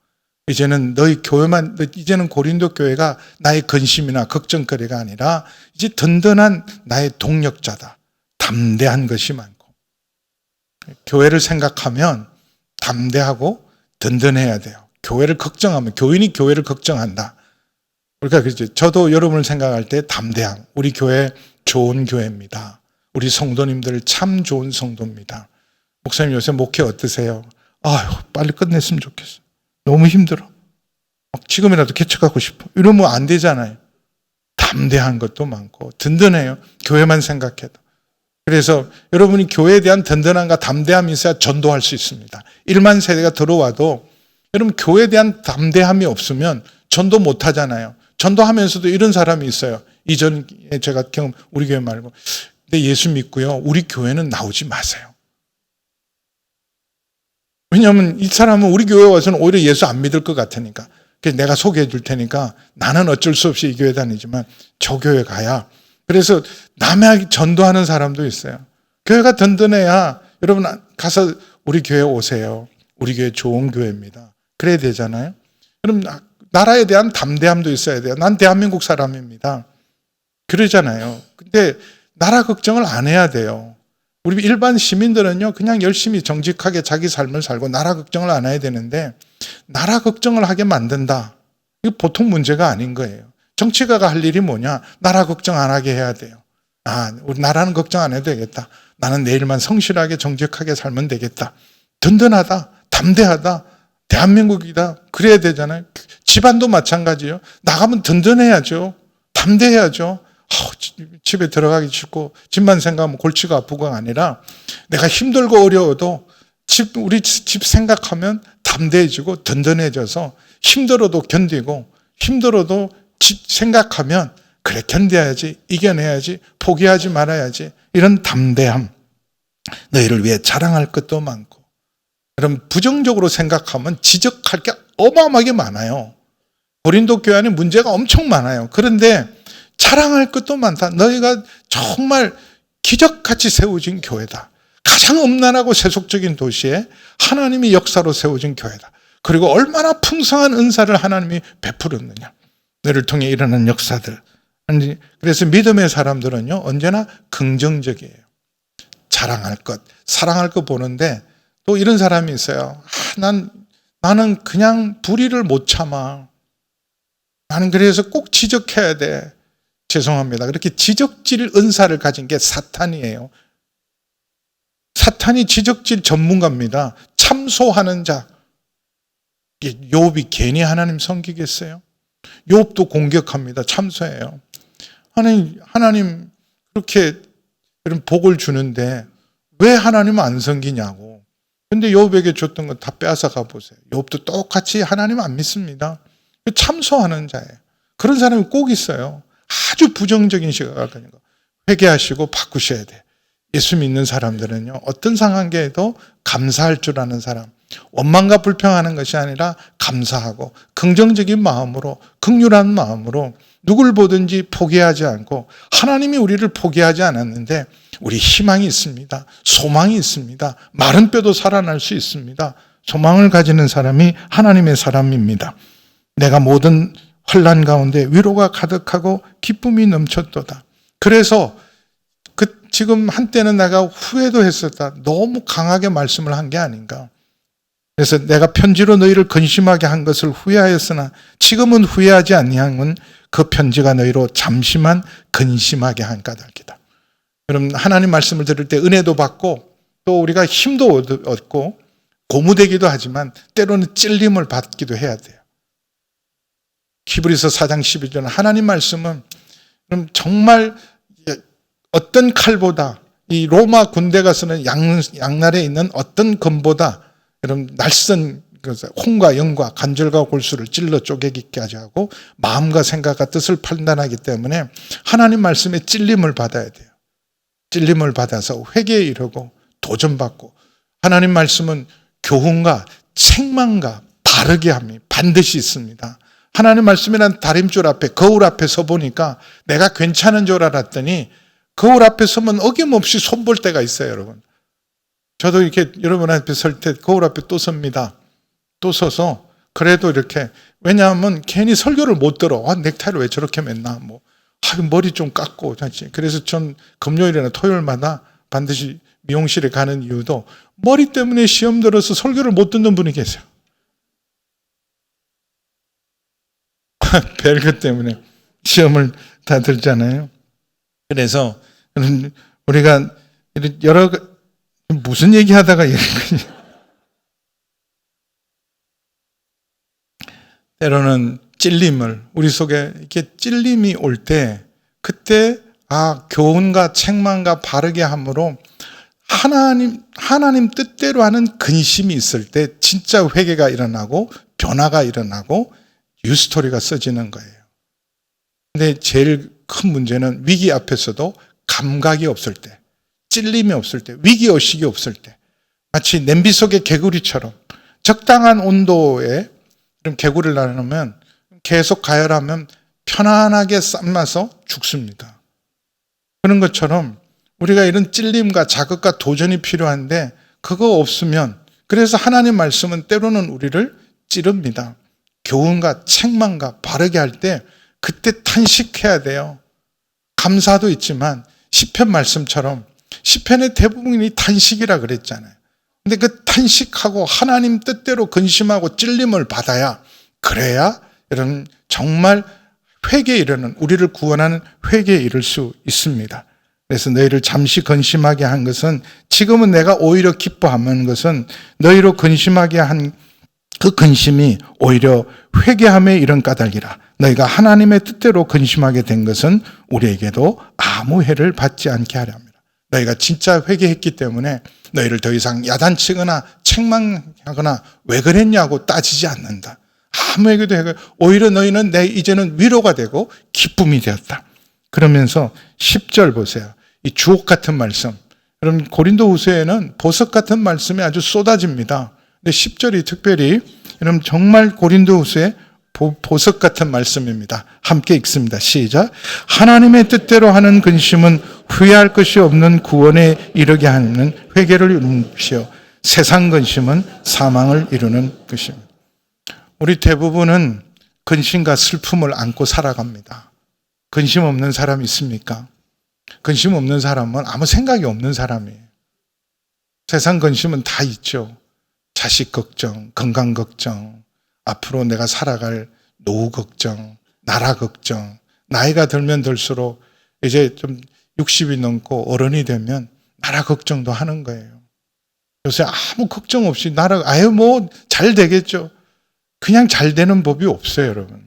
Speaker 1: 이제는 너희 교회만 이제는 고린도 교회가 나의 근심이나 걱정거리가 아니라 이제 든든한 나의 동력자다. 담대한 것이 많고 교회를 생각하면 담대하고 든든해야 돼요. 교회를 걱정하면 교인이 교회를 걱정한다. 그러니까 그렇죠. 저도 여러분을 생각할 때 담대함. 우리 교회 좋은 교회입니다. 우리 성도님들 참 좋은 성도입니다. 목사님 요새 목회 어떠세요? 아유 빨리 끝냈으면 좋겠어. 너무 힘들어. 지금이라도 개척하고 싶어. 이러면 안 되잖아요. 담대한 것도 많고 든든해요. 교회만 생각해도. 그래서 여러분이 교회에 대한 든든함과 담대함이 있어야 전도할 수 있습니다. 1만 세대가 들어와도 여러분 교회에 대한 담대함이 없으면 전도 못 하잖아요. 전도하면서도 이런 사람이 있어요. 이전에 제가 경험 우리 교회 말고 근데 예수 믿고요. 우리 교회는 나오지 마세요. 왜냐하면 이 사람은 우리 교회 와서는 오히려 예수 안 믿을 것 같으니까. 그래서 내가 소개해 줄 테니까 나는 어쩔 수 없이 이 교회 다니지만 저 교회 가야. 그래서 남에게 전도하는 사람도 있어요. 교회가 든든해야 여러분 가서 우리 교회 오세요. 우리 교회 좋은 교회입니다. 그래야 되잖아요. 그럼 나라에 대한 담대함도 있어야 돼요. 난 대한민국 사람입니다. 그러잖아요. 근데 나라 걱정을 안 해야 돼요. 우리 일반 시민들은요, 그냥 열심히 정직하게 자기 삶을 살고 나라 걱정을 안 해야 되는데, 나라 걱정을 하게 만든다. 이거 보통 문제가 아닌 거예요. 정치가가 할 일이 뭐냐? 나라 걱정 안 하게 해야 돼요. 우리 나라는 걱정 안 해도 되겠다. 나는 내일만 성실하게 정직하게 살면 되겠다. 든든하다. 담대하다. 대한민국이다. 그래야 되잖아요. 집안도 마찬가지예요. 나가면 든든해야죠. 담대해야죠. 집에 들어가기 싫고 집만 생각하면 골치가 아프고가 아니라 내가 힘들고 어려워도 우리 집 생각하면 담대해지고 든든해져서 힘들어도 견디고 힘들어도 집 생각하면 그래 견뎌야지 이겨내야지 포기하지 말아야지 이런 담대함. 너희를 위해 자랑할 것도 많고 그럼 부정적으로 생각하면 지적할 게 어마어마하게 많아요. 고린도 교회 안에 문제가 엄청 많아요. 그런데 자랑할 것도 많다. 너희가 정말 기적같이 세워진 교회다. 가장 음란하고 세속적인 도시에 하나님이 역사로 세워진 교회다. 그리고 얼마나 풍성한 은사를 하나님이 베풀었느냐. 너를 통해 일어난 역사들. 그래서 믿음의 사람들은요, 언제나 긍정적이에요. 자랑할 것, 사랑할 것 보는데 또 이런 사람이 있어요. 나는 그냥 불의를 못 참아. 나는 그래서 꼭 지적해야 돼. 죄송합니다. 그렇게 지적질 은사를 가진 게 사탄이에요. 사탄이 지적질 전문가입니다. 참소하는 자. 욥이 괜히 하나님 섬기겠어요? 욥도 공격합니다. 참소해요. 하나님 그렇게 그런 복을 주는데 왜 하나님은 안 섬기냐고. 근데 욥에게 줬던 거 다 빼앗아 가보세요. 욥도 똑같이 하나님 안 믿습니다. 참소하는 자예요. 그런 사람이 꼭 있어요. 아주 부정적인 시각을 가지는 거. 회개하시고 바꾸셔야 돼. 예수 믿는 사람들은요, 어떤 상황에도 감사할 줄 아는 사람, 원망과 불평하는 것이 아니라 감사하고 긍정적인 마음으로, 긍휼한 마음으로 누굴 보든지 포기하지 않고, 하나님이 우리를 포기하지 않았는데 우리 희망이 있습니다. 소망이 있습니다. 마른 뼈도 살아날 수 있습니다. 소망을 가지는 사람이 하나님의 사람입니다. 내가 모든 혼란 가운데 위로가 가득하고 기쁨이 넘쳤도다. 그래서 지금 한때는 내가 후회도 했었다. 너무 강하게 말씀을 한 게 아닌가. 그래서 내가 편지로 너희를 근심하게 한 것을 후회하였으나 지금은 후회하지 아니함은 그 편지가 너희로 잠시만 근심하게 한 까닭이다. 그럼 하나님 말씀을 들을 때 은혜도 받고 또 우리가 힘도 얻고 고무되기도 하지만 때로는 찔림을 받기도 해야 돼요. 히브리서 4장 12절은 하나님 말씀은 그럼 정말 어떤 칼보다 이 로마 군대가 쓰는 양날에 있는 어떤 검보다 여러분 날선 혼과 영과 관절과 골수를 찔러 쪼개기까지 하고 마음과 생각과 뜻을 판단하기 때문에 하나님 말씀에 찔림을 받아야 돼요. 찔림을 받아서 회개에 이르고 도전받고 하나님 말씀은 교훈과 책망과 바르게 함이 반드시 있습니다. 하나님 말씀이란 다림줄 앞에 거울 앞에 서 보니까 내가 괜찮은 줄 알았더니 거울 앞에 서면 어김없이 손볼 때가 있어요, 여러분. 저도 이렇게 여러분 앞에 설 때 거울 앞에 또 섭니다. 또 서서 그래도 이렇게 왜냐하면 괜히 설교를 못 들어. 넥타이를 왜 저렇게 맸나? 머리 좀 깎고. 그래서 전 금요일이나 토요일마다 반드시 미용실에 가는 이유도 머리 때문에 시험 들어서 설교를 못 듣는 분이 계세요. 벨그 때문에 시험을 다 들잖아요. 그래서 우리가 무슨 얘기하다가 때로는 찔림을 우리 속에 이렇게 찔림이 올 때 그때 교훈과 책망과 바르게 함으로 하나님 뜻대로 하는 근심이 있을 때 진짜 회개가 일어나고 변화가 일어나고 뉴스토리가 써지는 거예요. 근데 제일 큰 문제는 위기 앞에서도 감각이 없을 때, 찔림이 없을 때, 위기의식이 없을 때 마치 냄비 속의 개구리처럼 적당한 온도에 개구리를 놔놓으면 계속 가열하면 편안하게 삶아서 죽습니다. 그런 것처럼 우리가 이런 찔림과 자극과 도전이 필요한데 그거 없으면 그래서 하나님 말씀은 때로는 우리를 찌릅니다. 교훈과 책망과 바르게 할 때 그때 탄식해야 돼요. 감사도 있지만 시편 말씀처럼 시편의 대부분이 탄식이라 그랬잖아요. 근데 그 탄식하고 하나님 뜻대로 근심하고 찔림을 받아야 그래야 이런 정말 회개에 이르는 우리를 구원하는 회개에 이를 수 있습니다. 그래서 너희를 잠시 근심하게 한 것은 지금은 내가 오히려 기뻐하는 것은 너희로 근심하게 한 그 근심이 오히려 회개함에 이른 까닭이라. 너희가 하나님의 뜻대로 근심하게 된 것은 우리에게도 아무 해를 받지 않게 하려 합니다. 너희가 진짜 회개했기 때문에 너희를 더 이상 야단치거나 책망하거나 왜 그랬냐고 따지지 않는다. 아무에게도 해가 오히려 너희는 이제는 위로가 되고 기쁨이 되었다. 그러면서 10절 보세요. 이 주옥 같은 말씀. 그럼 고린도후서에는 보석 같은 말씀이 아주 쏟아집니다. 근데 10절이 특별히 여러분 정말 고린도후서에 보석 같은 말씀입니다. 함께 읽습니다. 시작. 하나님의 뜻대로 하는 근심은 후회할 것이 없는 구원에 이르게 하는 회개를 이루는 것이요 세상 근심은 사망을 이루는 것입니다. 우리 대부분은 근심과 슬픔을 안고 살아갑니다. 근심 없는 사람 있습니까? 근심 없는 사람은 아무 생각이 없는 사람이에요. 세상 근심은 다 있죠. 자식 걱정, 건강 걱정, 앞으로 내가 살아갈 노후 걱정, 나라 걱정. 나이가 들면 들수록 이제 좀 60이 넘고 어른이 되면 나라 걱정도 하는 거예요. 요새 아무 걱정 없이 나라 아유 뭐 잘 되겠죠. 그냥 잘 되는 법이 없어요, 여러분.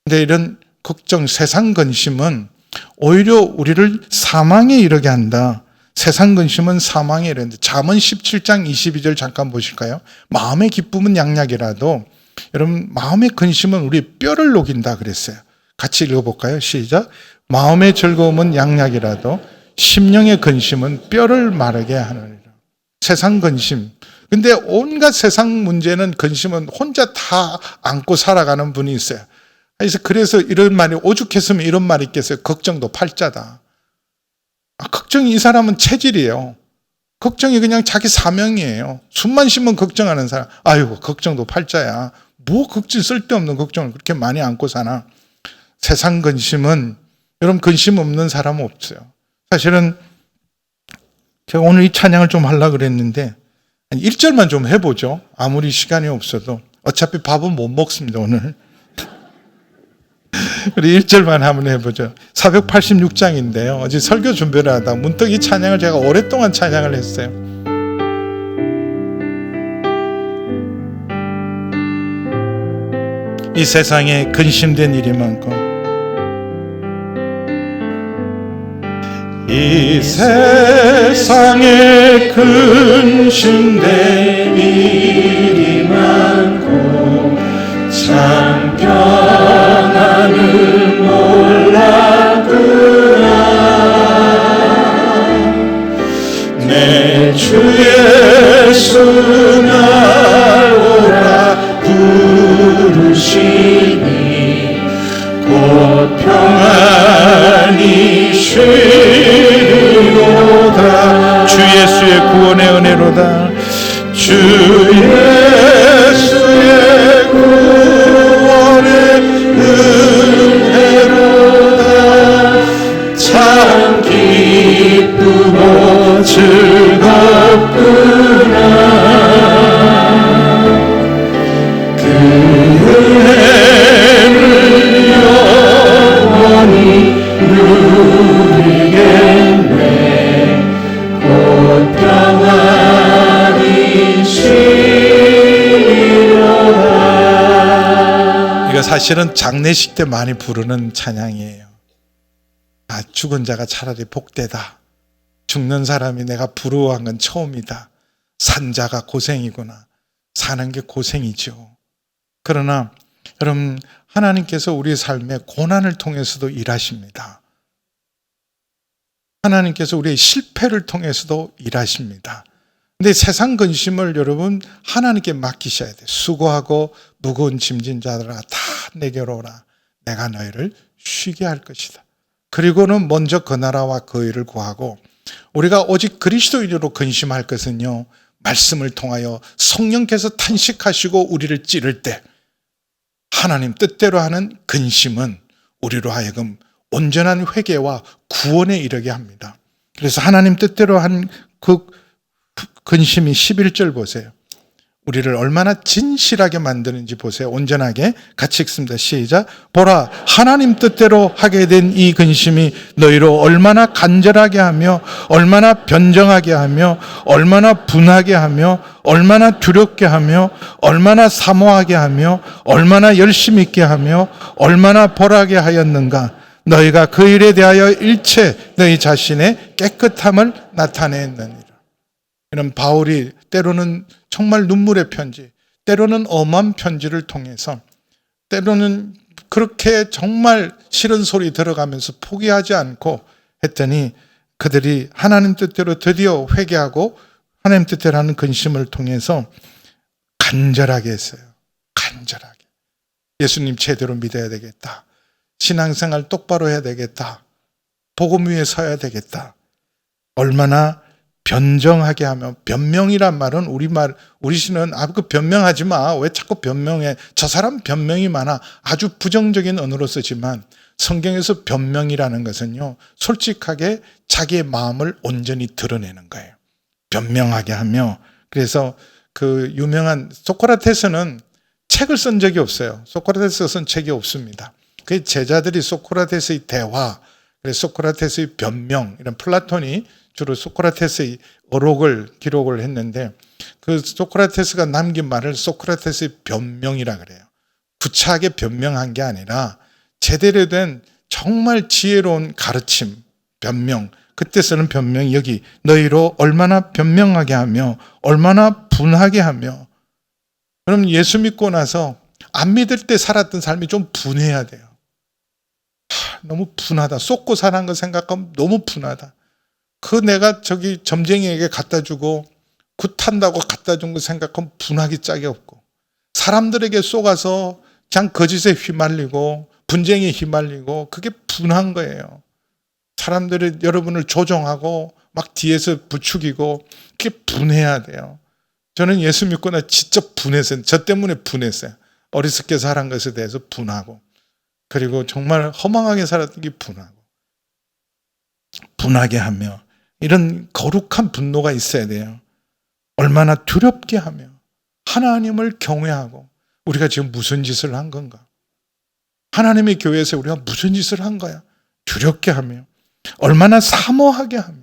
Speaker 1: 근데 이런 걱정, 세상 근심은 오히려 우리를 사망에 이르게 한다. 세상 근심은 사망에 이르는데 잠언 17장 22절 잠깐 보실까요? 마음의 기쁨은 양약이라도 여러분 마음의 근심은 우리 뼈를 녹인다 그랬어요. 같이 읽어볼까요? 시작. 마음의 즐거움은 양약이라도 심령의 근심은 뼈를 마르게 하느니라. 세상 근심. 근데 온갖 세상 문제는 근심은 혼자 다 안고 살아가는 분이 있어요. 그래서 이런 말이 오죽했으면 이런 말이 있겠어요. 걱정도 팔자다. 걱정이 이 사람은 체질이에요. 걱정이 그냥 자기 사명이에요. 숨만 쉬면 걱정하는 사람. 아이고 걱정도 팔자야. 뭐 걱정 쓸데없는 걱정을 그렇게 많이 안고 사나. 세상 근심은 여러분 근심 없는 사람은 없어요. 사실은 제가 오늘 이 찬양을 좀 하려고 그랬는데 1절만 좀 해보죠. 아무리 시간이 없어도. 어차피 밥은 못 먹습니다 오늘. 우리 1절만 한번 해보죠. 486장인데요. 어제 설교 준비를 하다 문득 이 찬양을 제가 오랫동안 찬양을 했어요. 이 세상에 근심된 일이 많고 이 세상에 근심된 일이 많고 참 평안을 몰랐구나. 내 주 예수 날 오라 부르시니 곧 평안이 쉬리로다. 주 예수의 구원의 은혜로다. 주 예수의 구원의 은혜로다. 참 기쁘고 즐겁구나. 그 은혜를 영원히 누리겠네. 곧 평안이 쉬리로다. 이거 사실은 장례식 때 많이 부르는 찬양이에요. 아, 죽은 자가 차라리 복되다. 죽는 사람이 내가 부러워한 건 처음이다. 산 자가 고생이구나. 사는 게 고생이죠. 그러나 여러분 하나님께서 우리 삶의 고난을 통해서도 일하십니다. 하나님께서 우리의 실패를 통해서도 일하십니다. 근데 세상 근심을 여러분 하나님께 맡기셔야 돼요. 수고하고 무거운 짐진 자들아 다 내게로 오라. 내가 너희를 쉬게 할 것이다. 그리고는 먼저 그 나라와 그 의를 구하고 우리가 오직 그리스도인으로 근심할 것은요. 말씀을 통하여 성령께서 탄식하시고 우리를 찌를 때 하나님 뜻대로 하는 근심은 우리로 하여금 온전한 회개와 구원에 이르게 합니다. 그래서 하나님 뜻대로 한 그 근심이 11절 보세요. 우리를 얼마나 진실하게 만드는지 보세요. 온전하게 같이 읽습니다. 시작. 보라 하나님 뜻대로 하게 된 이 근심이 너희로 얼마나 간절하게 하며 얼마나 변정하게 하며 얼마나 분하게 하며 얼마나 두렵게 하며 얼마나 사모하게 하며 얼마나 열심 있게 하며 얼마나 벌하게 하였는가. 너희가 그 일에 대하여 일체 너희 자신의 깨끗함을 나타내느니라. 이런 바울이 때로는 정말 눈물의 편지, 때로는 엄한 편지를 통해서 때로는 그렇게 정말 싫은 소리 들어가면서 포기하지 않고 했더니 그들이 하나님 뜻대로 드디어 회개하고 하나님 뜻대로 하는 근심을 통해서 간절하게 했어요. 간절하게. 예수님 제대로 믿어야 되겠다. 신앙생활 똑바로 해야 되겠다. 복음 위에 서야 되겠다. 얼마나 변정하게 하며, 변명이란 말은 우리시는 그 변명하지 마. 왜 자꾸 변명해? 저 사람 변명이 많아. 아주 부정적인 언어로 쓰지만 성경에서 변명이라는 것은요, 솔직하게 자기의 마음을 온전히 드러내는 거예요. 변명하게 하며. 그래서 그 유명한 소크라테스는 책을 쓴 적이 없어요. 소크라테스가 쓴 책이 없습니다. 그 제자들이 소크라테스의 대화, 그래서 소크라테스의 변명, 이런 플라톤이 주로 소크라테스의 어록을 기록을 했는데, 그 소크라테스가 남긴 말을 소크라테스의 변명이라 그래요. 구차하게 변명한 게 아니라 제대로 된 정말 지혜로운 가르침, 변명. 그때 쓰는 변명이 여기, 너희로 얼마나 변명하게 하며 얼마나 분하게 하며. 그럼 예수 믿고 나서 안 믿을 때 살았던 삶이 좀 분해야 돼요. 너무 분하다. 쏟고 살한 거 생각하면 너무 분하다. 그 내가 저기 점쟁이에게 갖다 주고 굿한다고 갖다 준 거 생각하면 분하기 짝이 없고, 사람들에게 쏘가서 그냥 거짓에 휘말리고 분쟁에 휘말리고, 그게 분한 거예요. 사람들이 여러분을 조종하고 막 뒤에서 부추기고, 그게 분해야 돼요. 저는 예수 믿고 나 진짜 분했어요. 저 때문에 분했어요. 어리석게 살한 것에 대해서 분하고, 그리고 정말 허망하게 살았던 게 분하고, 분하게 하며, 이런 거룩한 분노가 있어야 돼요. 얼마나 두렵게 하며 하나님을 경외하고, 우리가 지금 무슨 짓을 한 건가? 하나님의 교회에서 우리가 무슨 짓을 한 거야? 두렵게 하며, 얼마나 사모하게 하며,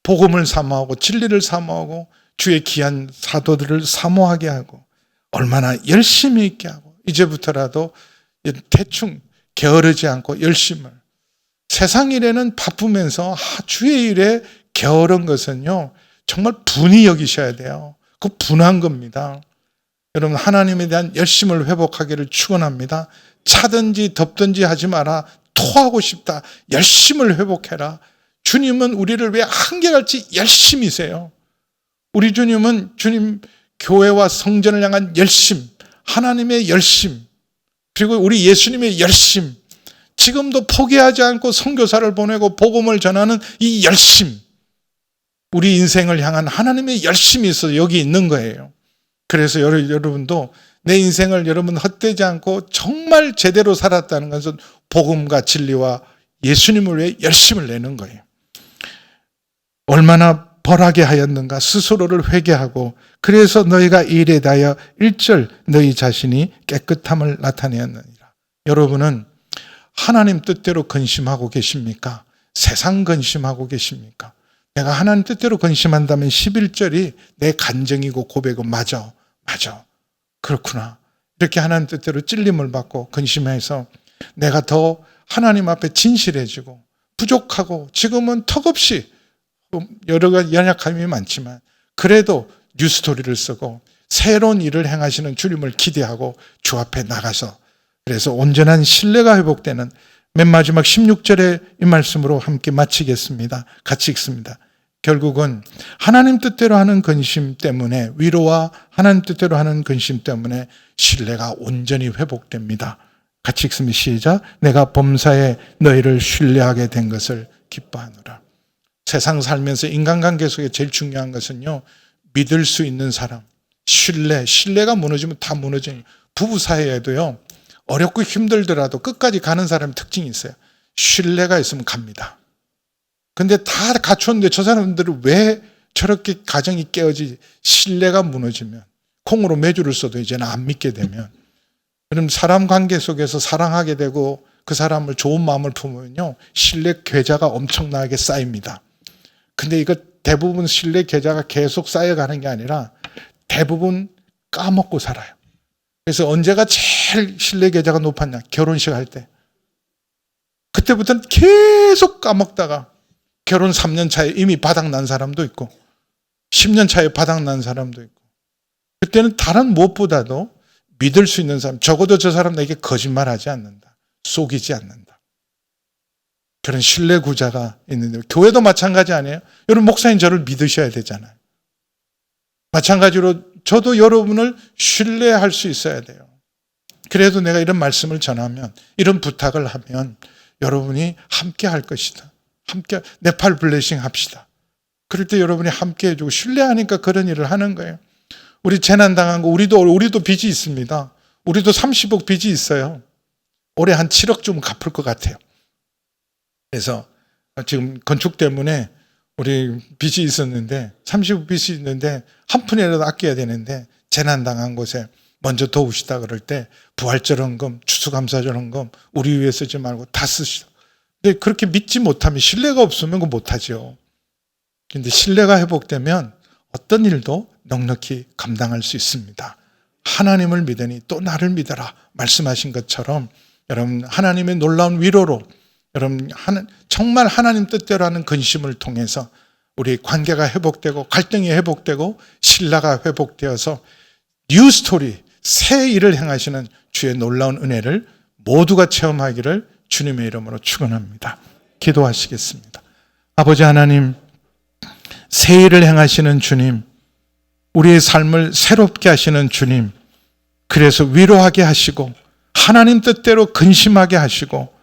Speaker 1: 복음을 사모하고 진리를 사모하고 주의 귀한 사도들을 사모하게 하고, 얼마나 열심히 있게 하고, 이제부터라도 대충 게으르지 않고 열심을. 세상 일에는 바쁘면서 주의 일에 게으른 것은요, 정말 분이 여기셔야 돼요. 그 분한 겁니다. 여러분, 하나님에 대한 열심을 회복하기를 축원합니다. 차든지 덥든지 하지 마라. 토하고 싶다. 열심을 회복해라. 주님은 우리를 왜 한결같이 열심이세요. 우리 주님은 주님 교회와 성전을 향한 열심, 하나님의 열심, 그리고 우리 예수님의 열심, 지금도 포기하지 않고 선교사를 보내고 복음을 전하는 이 열심, 우리 인생을 향한 하나님의 열심이 있어서 여기 있는 거예요. 그래서 여러분도 내 인생을 여러분 헛되지 않고 정말 제대로 살았다는 것은 복음과 진리와 예수님을 위해 열심을 내는 거예요. 얼마나 벌하게 하였는가 스스로를 회개하고, 그래서 너희가 이 일에 대하여 1절 너희 자신이 깨끗함을 나타내었느니라. 여러분은 하나님 뜻대로 근심하고 계십니까? 세상 근심하고 계십니까? 내가 하나님 뜻대로 근심한다면 11절이 내 간증이고 고백은 맞아. 그렇구나. 이렇게 하나님 뜻대로 찔림을 받고 근심해서 내가 더 하나님 앞에 진실해지고, 부족하고 지금은 턱없이 여러 가지 연약함이 많지만 그래도 뉴스토리를 쓰고 새로운 일을 행하시는 주님을 기대하고 주 앞에 나가서, 그래서 온전한 신뢰가 회복되는 맨 마지막 16절의 이 말씀으로 함께 마치겠습니다. 같이 읽습니다. 결국은 하나님 뜻대로 하는 근심 때문에, 위로와 하나님 뜻대로 하는 근심 때문에 신뢰가 온전히 회복됩니다. 같이 읽습니다. 시작. 내가 범사에 너희를 신뢰하게 된 것을 기뻐하노라. 세상 살면서 인간관계 속에 제일 중요한 것은요, 믿을 수 있는 사람, 신뢰가 무너지면 다 무너져요. 부부 사이에도요, 어렵고 힘들더라도 끝까지 가는 사람의 특징이 있어요. 신뢰가 있으면 갑니다. 근데 다 갖췄는데 저 사람들은 왜 저렇게 가정이 깨어지? 신뢰가 무너지면, 콩으로 메주를 써도 이제는 안 믿게 되면, 그럼 사람 관계 속에서 사랑하게 되고 그 사람을 좋은 마음을 품으면요, 신뢰 계좌가 엄청나게 쌓입니다. 근데 이거 대부분 신뢰 계좌가 계속 쌓여가는 게 아니라 대부분 까먹고 살아요. 그래서 언제가 제일 신뢰 계좌가 높았냐? 결혼식 할 때. 그때부터는 계속 까먹다가 결혼 3년 차에 이미 바닥난 사람도 있고 10년 차에 바닥난 사람도 있고, 그때는 다른 무엇보다도 믿을 수 있는 사람, 적어도 저 사람 내게 거짓말하지 않는다, 속이지 않는다, 그런 신뢰 구자가 있는데, 교회도 마찬가지 아니에요? 여러분, 목사님 저를 믿으셔야 되잖아요. 마찬가지로 저도 여러분을 신뢰할 수 있어야 돼요. 그래도 내가 이런 말씀을 전하면, 이런 부탁을 하면 여러분이 함께 할 것이다. 함께 네팔 블레싱 합시다. 그럴 때 여러분이 함께 해주고 신뢰하니까 그런 일을 하는 거예요. 우리 재난당한 거 우리도 빚이 있습니다. 우리도 30억 빚이 있어요. 올해 한 7억쯤 갚을 것 같아요. 그래서 지금 건축 때문에 우리 빚이 있었는데 30억 빚이 있는데 한 푼이라도 아껴야 되는데 재난당한 곳에 먼저 도우시다 그럴 때 부활절원금, 추수감사절원금 우리 위해 쓰지 말고 다 쓰시다. 근데 그렇게 믿지 못하면 신뢰가 없으면 그거 못하죠. 근데 신뢰가 회복되면 어떤 일도 넉넉히 감당할 수 있습니다. 하나님을 믿으니 또 나를 믿어라 말씀하신 것처럼 여러분 하나님의 놀라운 위로로 여러분 정말 하나님 뜻대로 하는 근심을 통해서 우리 관계가 회복되고 갈등이 회복되고 신뢰가 회복되어서 뉴 스토리 새 일을 행하시는 주의 놀라운 은혜를 모두가 체험하기를 주님의 이름으로 축원합니다. 기도하시겠습니다. 아버지 하나님, 새 일을 행하시는 주님, 우리의 삶을 새롭게 하시는 주님, 그래서 위로하게 하시고 하나님 뜻대로 근심하게 하시고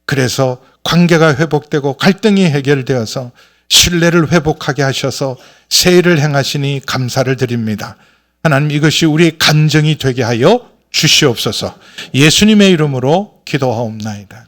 Speaker 1: 그래서 관계가 회복되고 갈등이 해결되어서 신뢰를 회복하게 하셔서 새 일을 행하시니 감사를 드립니다. 하나님, 이것이 우리의 간증이 되게 하여 주시옵소서. 예수님의 이름으로 기도하옵나이다.